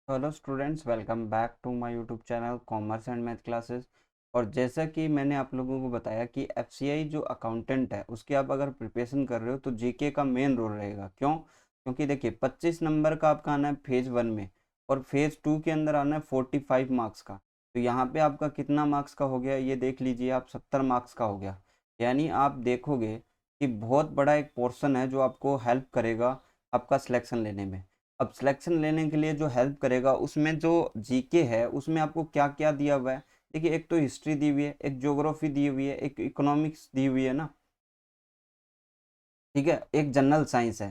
Hello students, welcome back to my YouTube channel commerce and math classes. और जैसा कि मैंने आप लोगों को बताया कि एफसीआई जो अकाउंटेंट है उसकी आप अगर प्रिपरेशन कर रहे हो तो जीके का मेन रोल रहेगा। क्यों? क्योंकि देखिए 25 नंबर का आपका आना है फेज़ 1 में, और फेज़ 2 के अंदर आना है 45 मार्क्स का। तो यहाँ पे आपका कितना मार्क्स का हो गया ये देख लीजिए, आप 70 मार्क्स का हो गया। यानी आप देखोगे कि बहुत बड़ा एक पोर्शन है जो आपको हेल्प करेगा आपका सिलेक्शन लेने में। अब सिलेक्शन लेने के लिए जो हेल्प करेगा उसमें जो जीके है उसमें आपको क्या क्या दिया हुआ है। देखिए, एक तो हिस्ट्री दी हुई है, एक ज्योग्राफी दी हुई है, एक इकोनॉमिक्स दी हुई है ना। ठीक है, एक जनरल साइंस है।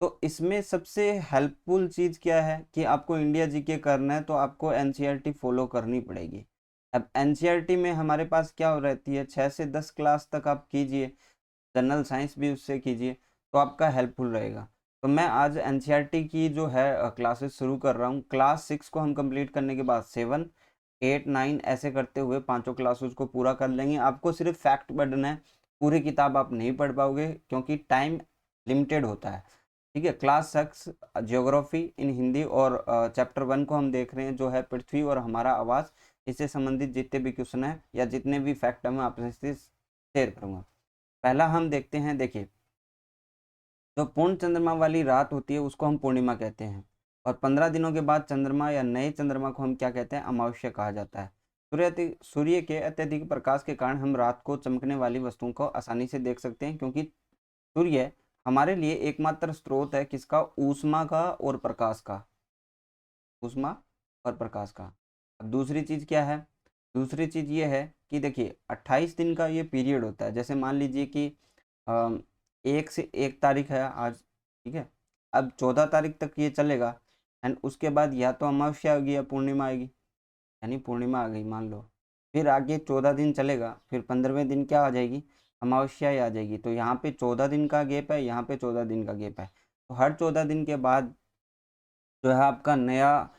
तो इसमें सबसे हेल्पफुल चीज़ क्या है कि आपको इंडिया जीके करना है तो आपको एनसीईआरटी फॉलो करनी पड़ेगी। अब एनसीईआरटी में हमारे पास क्या रहती है, 6 से 10 क्लास तक आप कीजिए, जनरल साइंस भी उससे कीजिए तो आपका हेल्पफुल रहेगा। तो मैं आज एनसीईआरटी की जो है क्लासेस शुरू कर रहा हूँ। क्लास 6 को हम कंप्लीट करने के बाद 7, 8, 9 ऐसे करते हुए पांचों क्लासेस को पूरा कर लेंगे। आपको सिर्फ फैक्ट पढ़ना है, पूरी किताब आप नहीं पढ़ पाओगे क्योंकि टाइम लिमिटेड होता है। ठीक है, क्लास 6 ज्योग्राफी इन हिंदी और चैप्टर 1 को हम देख रहे हैं जो है पृथ्वी और हमारा आवास। इससे संबंधित जितने भी क्वेश्चन है या जितने भी फैक्ट है मैं आपसे शेयर करूंगा। पहला हम देखते हैं। देखिए, जो पूर्ण चंद्रमा वाली रात होती है उसको हम पूर्णिमा कहते हैं, और 15 दिनों के बाद चंद्रमा या नए चंद्रमा को हम क्या कहते हैं, अमावस्या कहा जाता है। सूर्य के अत्यधिक प्रकाश के कारण हम रात को चमकने वाली वस्तुओं को आसानी से देख सकते हैं, क्योंकि सूर्य हमारे लिए एकमात्र स्रोत है किसका, ऊष्मा का और प्रकाश का। ऊष्मा और प्रकाश का। अब दूसरी चीज क्या है, दूसरी चीज ये है कि देखिए 28 दिन का ये पीरियड होता है। जैसे मान लीजिए कि 1 तारीख है आज, ठीक है। अब 14 तारीख तक ये चलेगा, एंड उसके बाद या तो अमावस्या होगी या पूर्णिमा आएगी, यानी पूर्णिमा आ गई मान लो। फिर आगे 14 दिन चलेगा, फिर 15वें दिन क्या आ जाएगी, अमावस्या ही आ जाएगी। तो यहाँ पे 14 दिन का गैप है, यहाँ पे 14 दिन का गैप है। तो हर 14 दिन के बाद जो है आपका नया,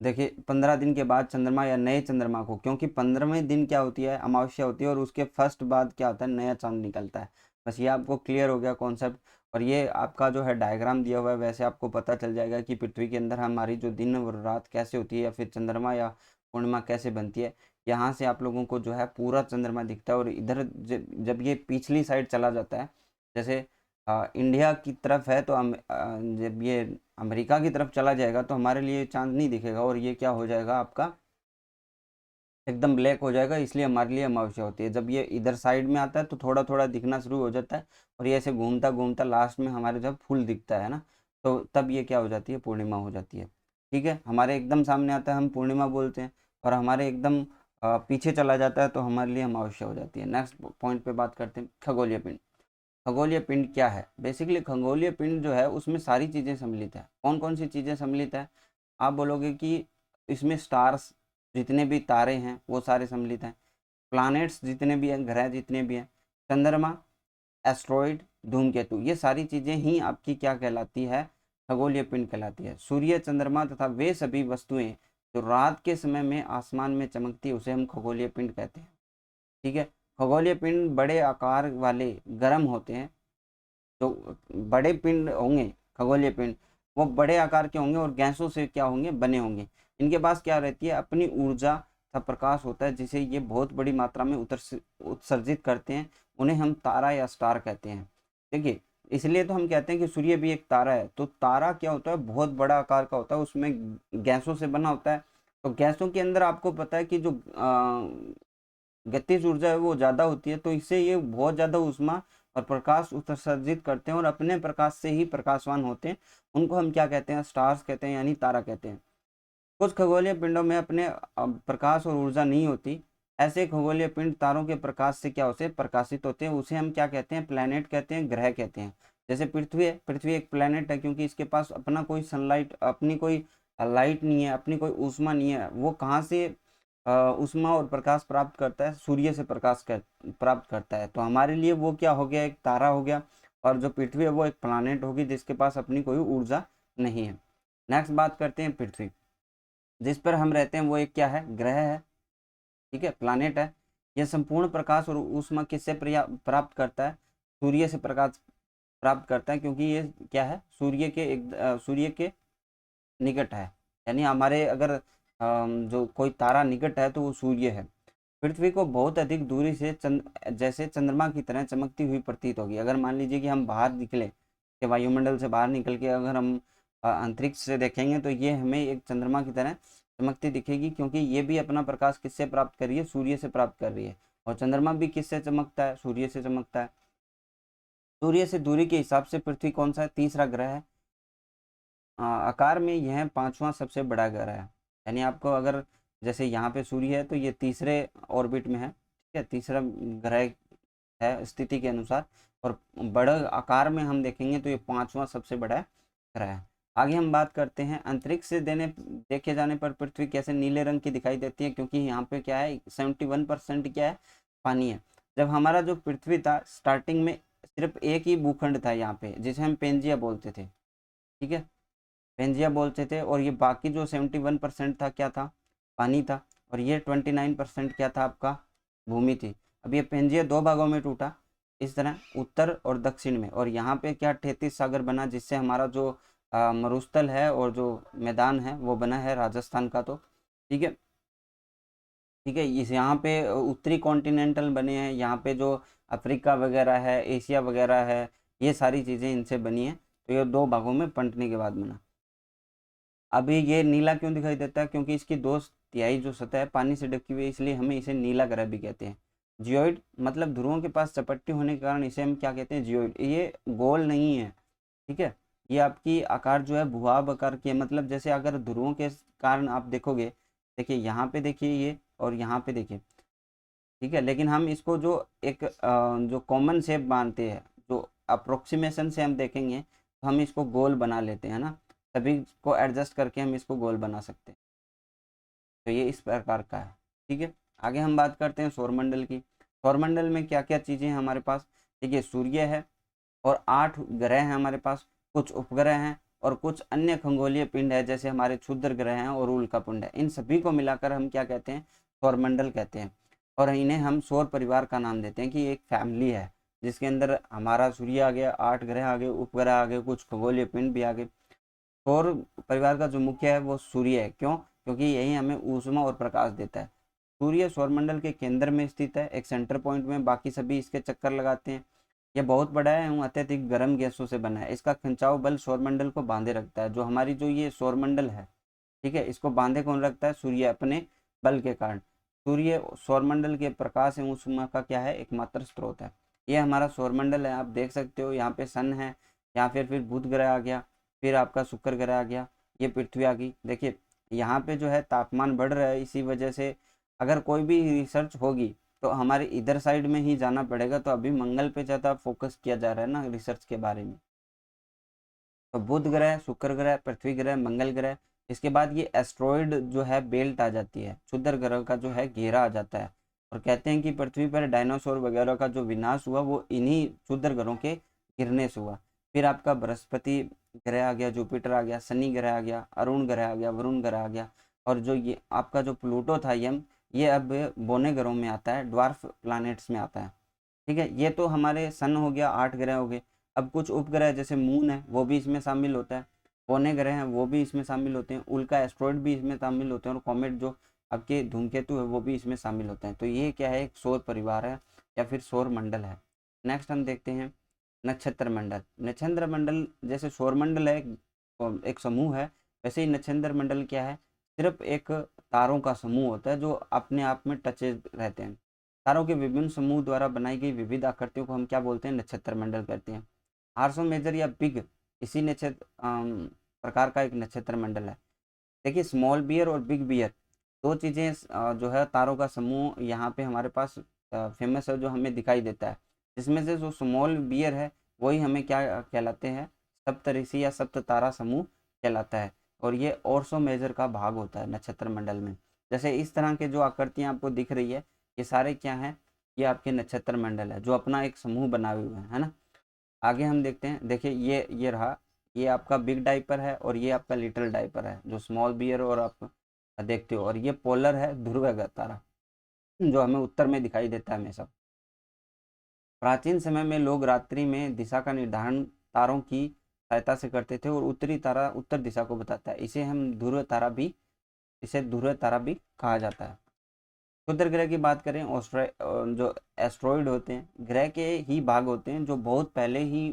देखिए 15 दिन के बाद चंद्रमा या नए चंद्रमा को, क्योंकि 15वें दिन क्या होती है, अमावस्या होती है, और उसके फर्स्ट बाद क्या होता है, नया चांद निकलता है। बस ये आपको क्लियर हो गया कॉन्सेप्ट। और ये आपका जो है डायग्राम दिया हुआ है, वैसे आपको पता चल जाएगा कि पृथ्वी के अंदर हमारी जो दिन और रात कैसे होती है, या फिर चंद्रमा या पूर्णिमा कैसे बनती है। यहाँ से आप लोगों को जो है पूरा चंद्रमा दिखता है, और इधर जब ये पिछली साइड चला जाता है, जैसे इंडिया की तरफ है तो जब ये अमेरिका की तरफ चला जाएगा तो हमारे लिए चांद नहीं दिखेगा, और ये क्या हो जाएगा आपका, एकदम ब्लैक हो जाएगा। इसलिए हमारे लिए अमावस्या होती है। जब ये इधर साइड में आता है तो थोड़ा थोड़ा दिखना शुरू हो जाता है, और ये ऐसे घूमता घूमता लास्ट में हमारे जब फुल दिखता है ना, तो तब ये क्या हो जाती है, पूर्णिमा हो जाती है। ठीक है, हमारे एकदम सामने आता है हम पूर्णिमा बोलते हैं, और हमारे एकदम पीछे चला जाता है तो हमारे लिए अमावस्या हो जाती है। नेक्स्ट पॉइंट पे बात करते हैं, खगोलीय पिंड। खगोलीय पिंड क्या है, बेसिकली खगोलीय पिंड जो है उसमें सारी चीज़ें सम्मिलित है। कौन कौन सी चीज़ें सम्मिलित है, आप बोलोगे कि इसमें स्टार्स, जितने भी तारे हैं वो सारे सम्मिलित हैं, प्लैनेट्स जितने भी हैं, ग्रह जितने भी हैं, चंद्रमा, एस्ट्रॉइड, धूमकेतु, ये सारी चीज़ें ही आपकी क्या कहलाती है, खगोलीय पिंड कहलाती है। सूर्य, चंद्रमा तथा वे सभी वस्तुएं जो रात के समय में आसमान में चमकती है उसे हम खगोलीय पिंड कहते हैं। ठीक है, खगोलीय पिंड बड़े आकार वाले गर्म होते हैं। जो बड़े पिंड होंगे, खगोलीय पिंड, वो बड़े आकार के होंगे और गैसों से क्या होंगे, बने होंगे। इनके पास क्या रहती है, अपनी ऊर्जा का प्रकाश होता है जिसे ये बहुत बड़ी मात्रा में उत्सर्जित करते हैं। उन्हें हम तारा या स्टार कहते हैं। देखिए, इसलिए तो हम कहते हैं कि सूर्य भी एक तारा है। तो तारा क्या होता है, बहुत बड़ा आकार का होता है, उसमें गैसों से बना होता है। तो गैसों के अंदर आपको पता है कि जो गतिज ऊर्जा है वो ज़्यादा होती है, तो इससे ये बहुत ज़्यादा ऊष्मा और प्रकाश उत्सर्जित करते हैं, और अपने प्रकाश से ही प्रकाशवान होते हैं। उनको हम क्या कहते हैं, स्टार्स कहते हैं, यानी तारा कहते हैं। कुछ खगोलीय पिंडों में अपने प्रकाश और ऊर्जा नहीं होती। ऐसे खगोलीय पिंड तारों के प्रकाश से क्या होते हैं, प्रकाशित होते हैं। उसे हम क्या कहते हैं, प्लैनेट कहते हैं, ग्रह कहते हैं। जैसे पृथ्वी है, पृथ्वी एक प्लैनेट है क्योंकि इसके पास अपना कोई सनलाइट, अपनी कोई लाइट नहीं है, अपनी कोई ऊष्मा नहीं है। वो कहाँ से ऊष्मा और प्रकाश प्राप्त करता है, सूर्य से प्राप्त करता है। तो हमारे लिए वो क्या हो गया, एक तारा हो गया। और जो पृथ्वी है वो एक प्लैनेट होगी जिसके पास अपनी कोई ऊर्जा नहीं है। नेक्स्ट बात करते हैं, पृथ्वी जिस पर हम रहते हैं वो एक क्या है, ग्रह है। ठीक है, प्लैनेट है। यह संपूर्ण प्रकाश और ऊष्मा किससे प्राप्त करता है, सूर्य से प्रकाश प्राप्त करता है, क्योंकि ये क्या है, सूर्य के निकट है, यानी हमारे अगर जो कोई तारा निकट है तो वो सूर्य है। पृथ्वी को बहुत अधिक दूरी से जैसे चंद्रमा की तरह चमकती हुई प्रतीत होगी। अगर मान लीजिए कि हम बाहर निकले, कि वायुमंडल से बाहर निकल के अगर हम अंतरिक्ष से देखेंगे तो ये हमें एक चंद्रमा की तरह चमकती दिखेगी, क्योंकि ये भी अपना प्रकाश किससे प्राप्त कर रही है? सूर्य से प्राप्त कर रही है। और चंद्रमा भी किससे चमकता है? सूर्य से चमकता है। सूर्य से दूरी के हिसाब से पृथ्वी कौन सा है? तीसरा ग्रह है। आकार में यह पांचवा सबसे बड़ा ग्रह है। यानी आपको अगर जैसे यहाँ पे सूर्य है तो ये तीसरे ऑर्बिट में है, ठीक है, तीसरा ग्रह है स्थिति के अनुसार। और बड़ा आकार में हम देखेंगे तो ये पांचवा सबसे बड़ा ग्रह है। आगे हम बात करते हैं अंतरिक्ष से देखे जाने पर पृथ्वी कैसे नीले रंग की दिखाई देती है, क्योंकि यहाँ पे क्या है, 71% क्या है? पानी है। जब हमारा जो पृथ्वी था स्टार्टिंग में सिर्फ एक ही भूखंड था यहाँ पे, जिसे हम पेंजिया बोलते थे, ठीक है, पेंजिया बोलते थे। और ये बाकी जो 71% था क्या था? पानी था। और ये 29% क्या था? आपका भूमि थी। अब ये पेंजिया दो भागों में टूटा इस तरह, उत्तर और दक्षिण में। और यहाँ पे क्या 33 सागर बना, जिससे हमारा जो मरुस्थल है और जो मैदान है वो बना है राजस्थान का। तो ठीक है, ठीक है, इस यहाँ पे उत्तरी कॉन्टिनेंटल बने हैं, यहाँ पे जो अफ्रीका वगैरह है, एशिया वगैरह है, ये सारी चीज़ें इनसे बनी है। तो ये दो भागों में बंटने के बाद बना। अभी ये नीला क्यों दिखाई देता है? क्योंकि इसकी 2/3 जो सतह है पानी से ढकी हुई है, इसलिए हमें इसे नीला ग्रह भी कहते हैं। जियोइड मतलब ध्रुवों के पास चपट्टी होने के कारण इसे हम क्या कहते हैं? जियोइड। ये गोल नहीं है, ठीक है, ये आपकी आकार जो है भूभाग आकार की है। मतलब जैसे अगर ध्रुवों के कारण आप देखोगे, देखिए यहाँ पे देखिए ये, और यहाँ पे देखिए, ठीक है, लेकिन हम इसको जो एक जो कॉमन शेप मानते हैं, जो अप्रोक्सीमेशन से हम देखेंगे तो हम इसको गोल बना लेते हैं ना, सभी को एडजस्ट करके हम इसको गोल बना सकते हैं। तो ये इस प्रकार का है, ठीक है। आगे हम बात करते हैं सौरमंडल की। सौरमंडल में क्या क्या चीज़ें हैं हमारे पास? देखिए सूर्य है और 8 ग्रह हैं हमारे पास, कुछ उपग्रह हैं और कुछ अन्य खगोलीय पिंड है, जैसे हमारे क्षुद्र ग्रह हैं और उल्का पिंड है। इन सभी को मिलाकर हम क्या कहते हैं? सौरमंडल कहते हैं। और इन्हें हम सौर परिवार का नाम देते हैं, कि एक फैमिली है जिसके अंदर हमारा सूर्य आ गया, 8 ग्रह आ गए, उपग्रह आ गए, कुछ खगोलीय पिंड भी आ गए। सौर परिवार का जो मुख्य है वो सूर्य है। क्यों? क्योंकि यही हमें ऊष्मा और प्रकाश देता है। सूर्य सौरमंडल के केंद्र में स्थित है, एक सेंटर पॉइंट में, बाकी सभी इसके चक्कर लगाते हैं। यह बहुत बड़ा है एवं अत्यधिक गर्म गैसों से बना है। इसका खिंचाव बल सौरमंडल को बांधे रखता है। जो हमारी जो ये सौरमंडल है, ठीक है, इसको बांधे कौन रखता है? सूर्य, अपने बल के कारण। सूर्य सौरमंडल के प्रकाश एवं ऊष्मा का क्या है? एकमात्र स्रोत है। ये हमारा सौरमंडल है, आप देख सकते हो। यहाँ पे सन है, या फिर बुध ग्रह आ गया, फिर आपका शुक्र ग्रह आ गया, ये पृथ्वी आ गई। देखिए यहाँ पे जो है तापमान बढ़ रहा है, इसी वजह से अगर कोई भी रिसर्च होगी तो हमारे इधर साइड में ही जाना पड़ेगा। तो अभी मंगल पे ज़्यादा फोकस किया जा रहा है ना रिसर्च के बारे में। तो बुध ग्रह, शुक्र ग्रह, पृथ्वी ग्रह, मंगल ग्रह। इसके बाद ये एस्ट्रॉयड जो है बेल्ट आ जाती है, क्षुद्र ग्रह का जो है घेरा आ जाता है। और कहते हैं कि पृथ्वी पर डायनासोर वगैरह का जो विनाश हुआ वो इन्हीं क्षुद्र ग्रहों के गिरने से हुआ। फिर आपका बृहस्पति ग्रह आ गया, जुपिटर आ गया, शनि ग्रह आ गया, अरुण ग्रह आ गया, वरुण ग्रह आ गया। और जो ये आपका जो प्लूटो था ये अब बौने ग्रहों में आता है, ड्वार्फ प्लैनेट्स में आता है, ठीक है। ये तो हमारे सन हो गया, 8 ग्रह हो गए। अब कुछ उपग्रह जैसे मून है वो भी इसमें शामिल होता है, पौने ग्रह हैं वो भी इसमें शामिल होते हैं, उल्का एस्ट्रॉइड भी इसमें शामिल होते हैं, और कॉमेट जो आपके धूमकेतु है वो भी इसमें शामिल होते हैं। तो ये क्या है? एक सौर परिवार है या फिर सौर मंडल है। नेक्स्ट हम देखते हैं नक्षत्र मंडल। नक्षत्र मंडल जैसे सौर मंडल है एक समूह है, वैसे ही नक्षत्र मंडल क्या है? सिर्फ एक तारों का समूह होता है जो अपने आप में टचे रहते हैं। तारों के विभिन्न समूह द्वारा बनाई गई विविध आकृतियों को हम क्या बोलते हैं? नक्षत्र मंडल कहते हैं। आर्सो मेजर या बिग इसी नक्षत्र प्रकार का एक नक्षत्र मंडल है। देखिए स्मॉल बियर और बिग बियर दो चीज़ें जो है तारों का समूह यहाँ पे हमारे पास फेमस है, जो हमें दिखाई देता है। इसमें से जो स्मॉल बियर है वही हमें क्या कहलाते हैं? सप्तऋषि या सप्त तारा समूह कहलाता है। और ये ऑर्सो मेजर का भाग होता है नक्षत्र मंडल में। जैसे इस तरह के जो आकृतियाँ आपको दिख रही है, ये सारे क्या हैं? ये आपके नक्षत्र मंडल है जो अपना एक समूह बनाए हुए हैं, है ना। आगे हम देखते हैं, देखिए ये रहा, ये आपका बिग डाइपर है और ये आपका लिटिल डाइपर है, जो स्मॉल बियर और आप देखते हो। और ये पोलर है, ध्रुव तारा, जो हमें उत्तर में दिखाई देता है हमेशा। प्राचीन समय में लोग रात्रि में दिशा का निर्धारण तारों की सहायता से करते थे, और उत्तरी तारा उत्तर दिशा को बताता है। इसे ध्रुव तारा भी कहा जाता है। क्षुद्र ग्रह की बात करें, जो एस्ट्रॉइड होते हैं ग्रह के ही भाग होते हैं जो बहुत पहले ही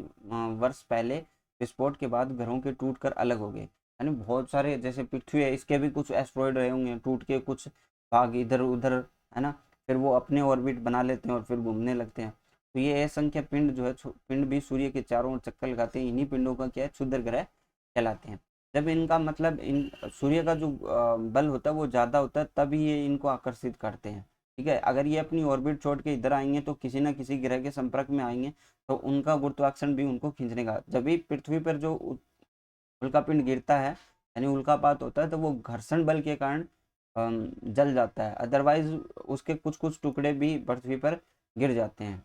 वर्ष पहले विस्फोट के बाद ग्रहों के टूटकर अलग हो गए। यानी बहुत सारे, जैसे पृथ्वी है, इसके भी कुछ एस्ट्रॉइड रहे होंगे, टूट के कुछ भाग इधर उधर, है ना, फिर वो अपने ऑर्बिट बना लेते हैं और फिर घूमने लगते हैं। तो ये असंख्य पिंड जो है, पिंड भी सूर्य के चारों ओर चक्कर लगाते हैं। इन्हीं पिंडों का क्या है, क्षुद्र ग्रह कहलाते हैं। जब इनका मतलब इन सूर्य का जो बल होता है वो ज़्यादा होता है, तभी ये इनको आकर्षित करते हैं। ठीक है, अगर ये अपनी ऑर्बिट छोड़ के इधर आएंगे तो किसी ना किसी ग्रह के संपर्क में आएंगे, तो उनका गुरुत्वाकर्षण भी उनको खींचने का, जब भी पृथ्वी पर जो उल्कापिंड गिरता है यानी उल्कापात होता है, तो वो घर्षण बल के कारण जल जाता है, अदरवाइज उसके कुछ कुछ टुकड़े भी पृथ्वी पर गिर जाते हैं।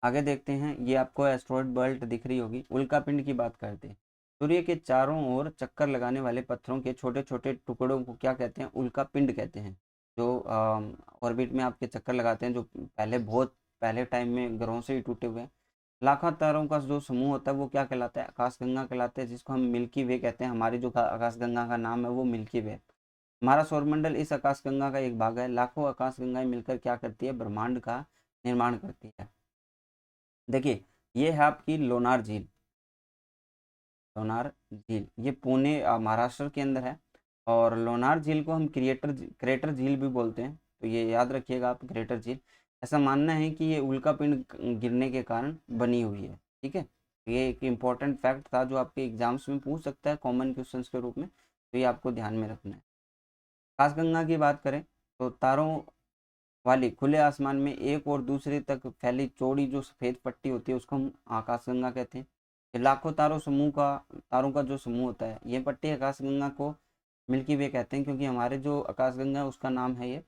आगे देखते हैं, ये आपको एस्ट्रॉइड बेल्ट दिख रही होगी। उल्कापिंड की बात करते हैं। सूर्य के चारों ओर चक्कर लगाने वाले पत्थरों के छोटे छोटे टुकड़ों को क्या कहते हैं, उल्कापिंड कहते हैं। जो ऑर्बिट में आपके चक्कर लगाते हैं, जो बहुत पहले टाइम में ग्रहों से ही टूटे हुए हैं। लाखों तारों का जो समूह होता है वो क्या कहलाता है, आकाशगंगा कहलाता है, जिसको हम मिल्की वे कहते हैं। हमारी जो आकाशगंगा का नाम है वो मिल्की वे। हमारा सौरमंडल इस आकाशगंगा का एक भाग है। लाखों आकाशगंगाएं मिलकर क्या करती है, ब्रह्मांड का निर्माण करती है। देखिए, ये है आपकी लोनार झील। लोनार झील ये पुणे महाराष्ट्र के अंदर है, और लोनार झील को हम क्रेटर झील भी बोलते हैं। तो ये याद रखिएगा आप, क्रेटर झील। ऐसा मानना है कि ये उल्कापिंड गिरने के कारण बनी हुई है। ठीक है, ये एक इम्पॉर्टेंट फैक्ट था जो आपके एग्जाम्स में पूछ सकता है कॉमन क्वेश्चंस के रूप में, तो ये आपको ध्यान में रखना है। आकाशगंगा की बात करें तो तारों वाली खुले आसमान में एक और दूसरे तक फैली चौड़ी जो सफ़ेद पट्टी होती है उसको हम आकाशगंगा कहते हैं। ये लाखों तारों का जो समूह होता है, ये पट्टी आकाशगंगा को मिल्की वे कहते हैं, क्योंकि हमारे जो आकाशगंगा है उसका नाम है ये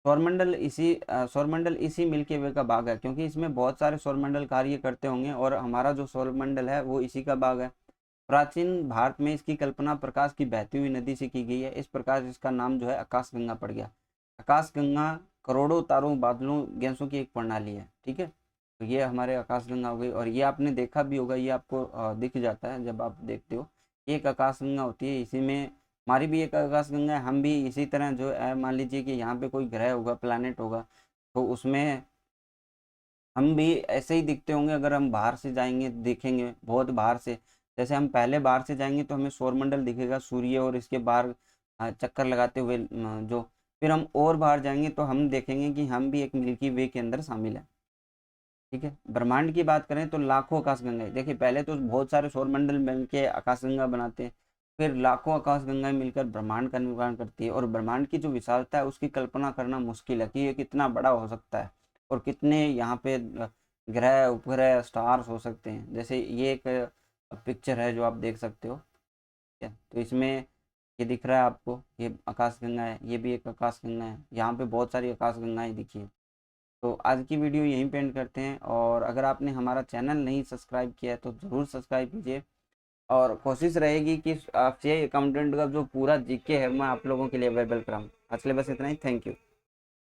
सौरमंडल इसी मिल्की वे का भाग है, क्योंकि इसमें बहुत सारे सौरमंडल कार्य करते होंगे, और हमारा जो सौरमंडल है वो इसी का भाग है। प्राचीन भारत में इसकी कल्पना प्रकाश की बहती हुई नदी से की गई है। इस प्रकार इसका नाम जो है आकाशगंगा पड़ गया। आकाशगंगा करोड़ों तारों, बादलों, गैसों की एक प्रणाली है। ठीक है, तो ये हमारे आकाशगंगा हो गई। और ये आपने देखा भी होगा, ये आपको दिख जाता है जब आप देखते हो। एक आकाशगंगा होती है, इसी में हमारी भी एक आकाशगंगा है। हम भी इसी तरह जो है, मान लीजिए कि यहाँ पे कोई ग्रह होगा, प्लानट होगा, तो उसमें हम भी ऐसे ही दिखते होंगे। अगर हम बाहर से जाएंगे, देखेंगे बहुत बाहर से, जैसे हम पहले बाहर से जाएंगे तो हमें सौरमंडल दिखेगा, सूर्य और इसके बाहर चक्कर लगाते हुए जो, फिर हम और बाहर जाएंगे तो हम देखेंगे कि हम भी एक मिल्की वे के अंदर शामिल है। ठीक है, ब्रह्मांड की बात करें तो लाखों आकाशगंगाएं, देखिए पहले तो बहुत सारे सौरमंडल मिल के आकाशगंगा बनाते हैं, फिर लाखों आकाशगंगाएं मिलकर ब्रह्मांड का निर्माण करती है। और ब्रह्मांड की जो विशालता है उसकी कल्पना करना मुश्किल है कि ये कितना बड़ा हो सकता है, और कितने यहाँ पे ग्रह, उपग्रह, स्टार्स हो सकते हैं। जैसे ये एक पिक्चर है जो आप देख सकते हो। ठीक है, तो इसमें ये दिख रहा है आपको, ये आकाशगंगा है, ये भी एक आकाशगंगा है। यहाँ पे बहुत सारी आकाशगंगाएं दिखी है। तो आज की वीडियो यहीं पे एंड करते हैं, और अगर आपने हमारा चैनल नहीं सब्सक्राइब किया है तो ज़रूर सब्सक्राइब कीजिए। और कोशिश रहेगी कि आपसे अकाउंटेंट का जो पूरा जीके है मैं आप लोगों के लिए अवेलेबल कराऊँ। आज के लिए बस इतना ही। Thank you.